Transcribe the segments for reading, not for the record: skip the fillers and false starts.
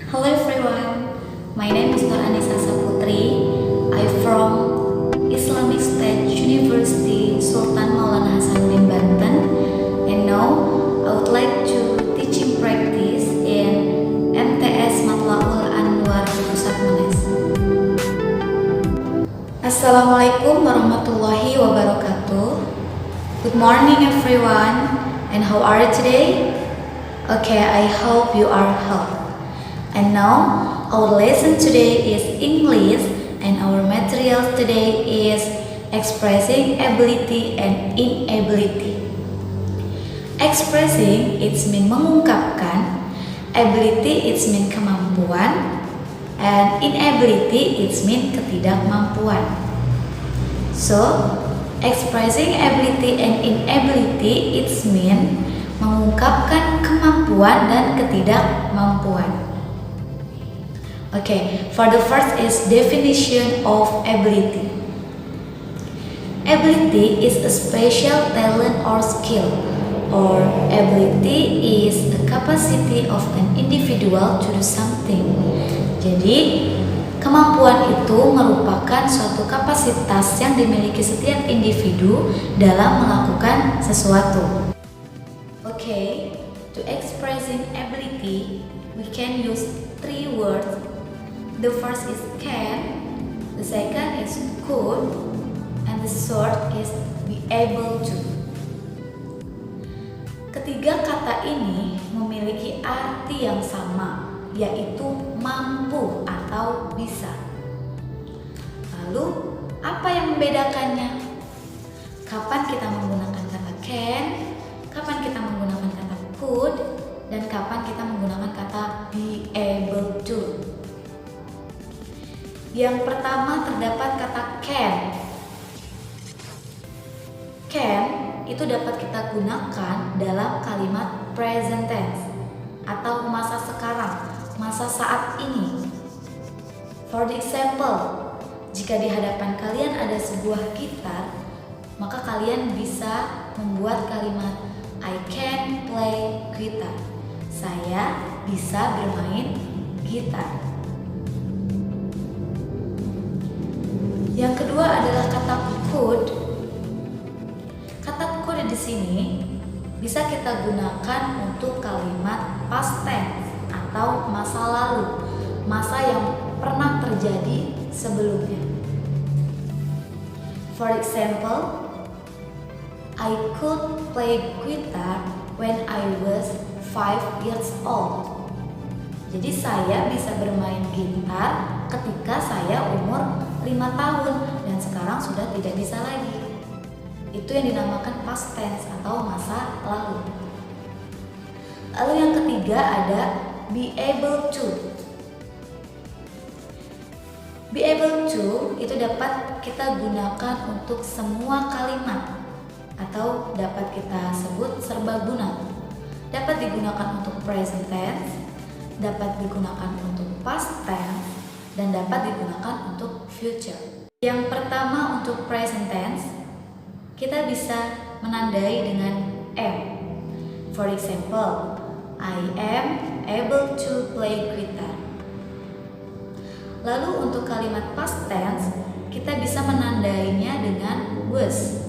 Hello everyone, my name is Nur Anissa Saputri. I'm from Islamic State University Sultan Maulana Hasanuddin Banten, and now I would like to teaching practice in MTS Matlaul Anwar Pusat Menes. Assalamualaikum warahmatullahi wabarakatuh. Good morning everyone, and how are you today? Okay, I hope you are healthy. And now our lesson today is English, and our material today is expressing ability and inability. Expressing it's mean mengungkapkan, ability it's mean kemampuan, and inability it's mean ketidakmampuan. So expressing ability and inability it's mean mengungkapkan kemampuan dan ketidakmampuan. Okay, for the first is definition of ability. Ability is a special talent or skill, or ability is the capacity of an individual to do something. Jadi, kemampuan itu merupakan suatu kapasitas yang dimiliki setiap individu dalam melakukan sesuatu. Okay, to expressing ability, we can use three words. The first is can, the second is could, and the third is be able to. Ketiga kata ini memiliki arti yang sama, yaitu mampu atau bisa. Lalu, apa yang membedakannya? Kapan kita menggunakan kata can, kapan kita menggunakan kata could, dan kapan kita menggunakan kata be able to. Yang pertama terdapat kata can. Can itu dapat kita gunakan dalam kalimat present tense atau masa sekarang, masa saat ini. For the example, jika di hadapan kalian ada sebuah gitar, maka kalian bisa membuat kalimat I can play guitar. Saya bisa bermain gitar. Yang kedua adalah kata could. Kata could di sini bisa kita gunakan untuk kalimat past tense atau masa lalu, masa yang pernah terjadi sebelumnya. For example, I could play guitar when I was 5 years old. Jadi saya bisa bermain gitar ketika saya umur 5 tahun dan sekarang sudah tidak bisa lagi. Itu yang dinamakan past tense atau masa lalu. Lalu yang ketiga ada be able to. Be able to itu dapat kita gunakan untuk semua kalimat atau dapat kita sebut serbaguna. Dapat digunakan untuk present tense, dapat digunakan untuk past tense, dan dapat digunakan untuk future. Yang pertama untuk present tense, kita bisa menandai dengan am. For example, I am able to play guitar. Lalu untuk kalimat past tense, kita bisa menandainya dengan was.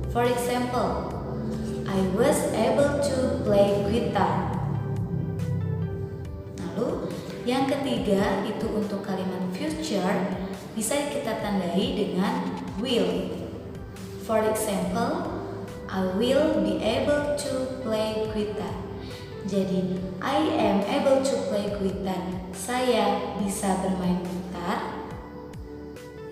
For example, I was able to play guitar. Lalu yang ketiga itu untuk kalimat future bisa kita tandai dengan will. For example, I will be able to play guitar. Jadi, I am able to play guitar. Saya bisa bermain gitar.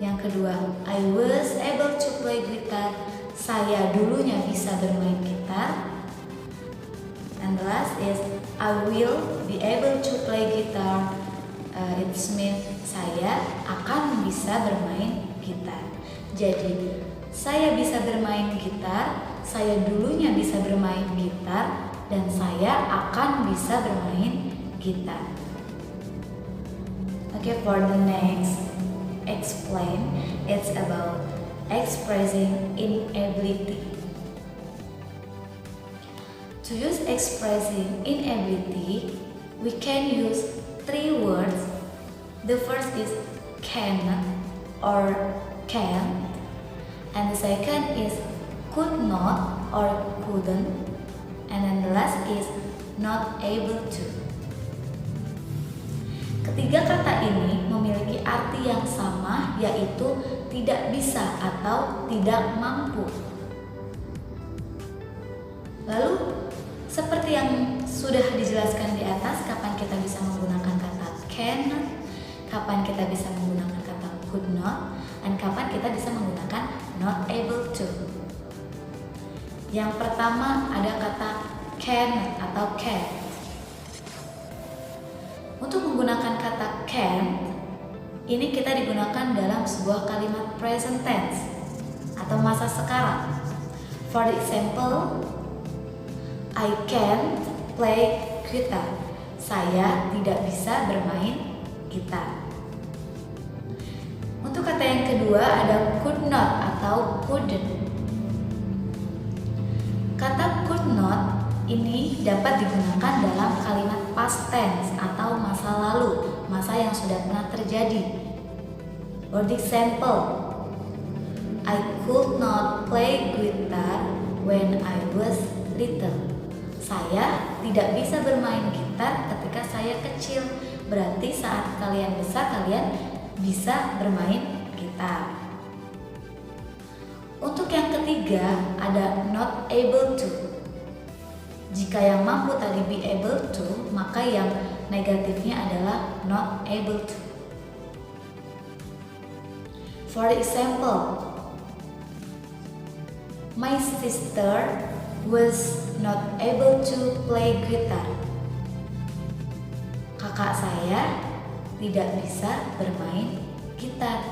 Yang kedua, I was able to play guitar. Saya dulunya bisa bermain gitar. And the last is I will be able to play guitar. It means saya akan bisa bermain gitar. Jadi saya bisa bermain gitar, saya dulunya bisa bermain gitar, dan saya akan bisa bermain gitar. Okay, for the next explain, it's about expressing inability. To use expressing inability, we can use three words. The first is cannot or can't, and the second is could not or couldn't, and then the last is not able to. Ketiga kata ini memiliki arti yang sama, yaitu tidak bisa atau tidak mampu. Lalu, seperti yang sudah dijelaskan di atas, kapan kita bisa menggunakan kata cannot, kapan kita bisa menggunakan kata could not, dan kapan kita bisa menggunakan not able to. Yang pertama ada kata can atau can't. Untuk menggunakan kata can, ini kita digunakan dalam sebuah kalimat present tense atau masa sekarang. For example, I can't play guitar. Saya tidak bisa bermain gitar. Untuk kata yang kedua ada could not atau couldn't. Kata could not ini dapat digunakan dalam kalimat past tense atau masa lalu, masa yang sudah pernah terjadi. For example, I could not play guitar when I was little. Saya tidak bisa bermain gitar ketika saya kecil. Berarti saat kalian besar, kalian bisa bermain gitar. Untuk yang ketiga ada not able to. Jika yang mampu tadi be able to, maka yang negatifnya adalah not able to. For example, my sister was not able to play guitar. Kakak saya tidak bisa bermain gitar.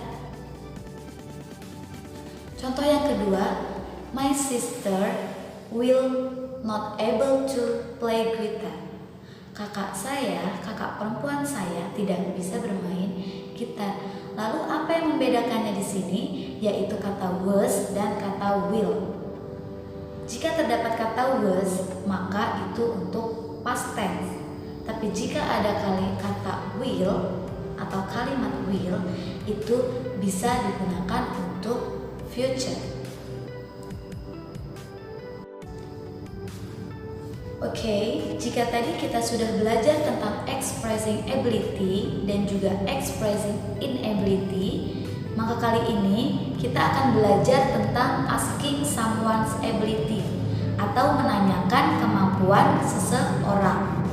Contoh yang kedua, my sister will not able to play guitar. Kakak perempuan saya tidak bisa bermain gitar. Lalu apa yang membedakannya di sini? Yaitu kata was dan kata will. Jika terdapat kata was, maka itu untuk past tense. Tapi jika ada kata will atau kalimat will, itu bisa digunakan untuk future. Oke, jika tadi kita sudah belajar tentang expressing ability dan juga expressing inability, maka kali ini kita akan belajar tentang asking someone's ability atau menanyakan kemampuan seseorang.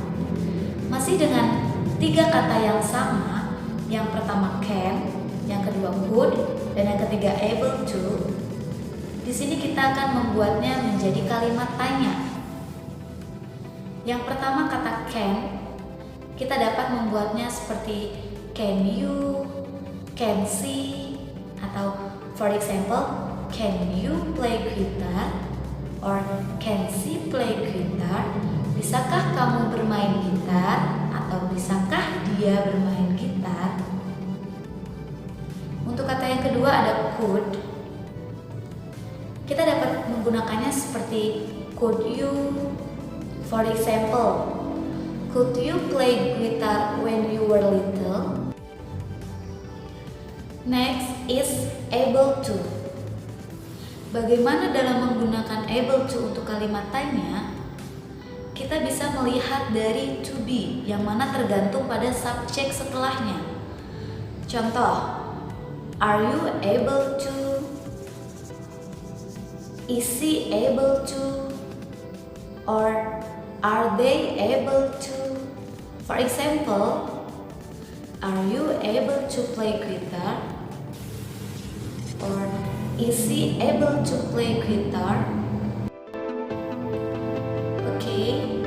Masih dengan tiga kata yang sama, yang pertama can, yang kedua could, dan yang ketiga able to. Di sini kita akan membuatnya menjadi kalimat tanya. Yang pertama kata can, kita dapat membuatnya seperti can you, can see, atau for example, can you play guitar, or can she play guitar. Bisakah kamu bermain gitar, atau bisakah dia bermain gitar. Untuk kata yang kedua ada could. Kita dapat menggunakannya seperti could you. For example, could you play guitar when you were little? Next is able to. Bagaimana dalam menggunakan able to untuk kalimat tanya? Kita bisa melihat dari to be, yang mana tergantung pada subjek setelahnya. Contoh, are you able to? Is she able to? Or are they able to? For example, are you able to play guitar? Or is he able to play guitar? Okay,